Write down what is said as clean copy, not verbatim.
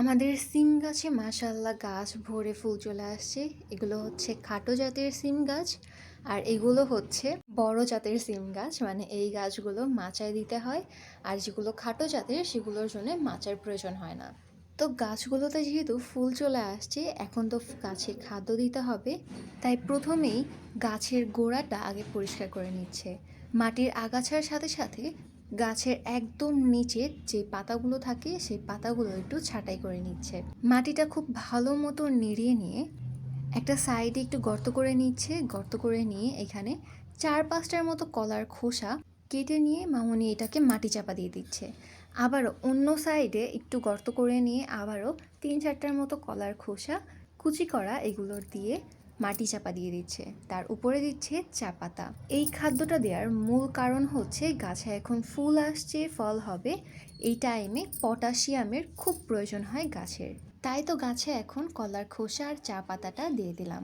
আমাদের সিম গাছে মাশাআল্লাহ গাছ ভরে ফুল চলে আসছে। এগুলো হচ্ছে খাটো জাতের সিম গাছ, আর এগুলো হচ্ছে বড় জাতের সিম গাছ। মানে এই গাছগুলো মাচায় দিতে হয়, আর যেগুলো খাটো জাতের সেগুলোর জন্য মাচার প্রয়োজন হয় না। তো গাছগুলোতে যেহেতু ফুল চলে আসছে, এখন তো গাছে খাদ্য দিতে হবে। তাই প্রথমেই গাছের গোড়াটা আগে পরিষ্কার করে নিচ্ছে। মাটির আগাছার সাথে সাথে গাছের একদম নিচে যে পাতাগুলো থাকে সেই পাতাগুলো একটু ছাঁটাই করে নিচ্ছে। মাটিটা খুব ভালো মতো নেড়িয়ে নিয়ে একটা সাইডে একটু গর্ত করে নিচ্ছে। গর্ত করে নিয়ে এখানে 4-5টার মতো কলার খোসা কেটে নিয়ে মামুনি এটাকে মাটি চাপা দিয়ে দিচ্ছে। আবারও অন্য সাইডে একটু গর্ত করে নিয়ে আবারও 3-4টার মতো কলার খোসা কুচি করা এগুলো দিয়ে মাটি চাপা দিয়ে দিচ্ছে। তার উপরে দিচ্ছে চা পাতা। এই খাদ্যটা দেওয়ার মূল কারণ হচ্ছে গাছে এখন ফুল আসছে, ফল হবে, এই টাইমে পটাশিয়ামের খুব প্রয়োজন হয় গাছের। তাই তো গাছে এখন কলার খোসা আর চা পাতাটা দিয়ে দিলাম।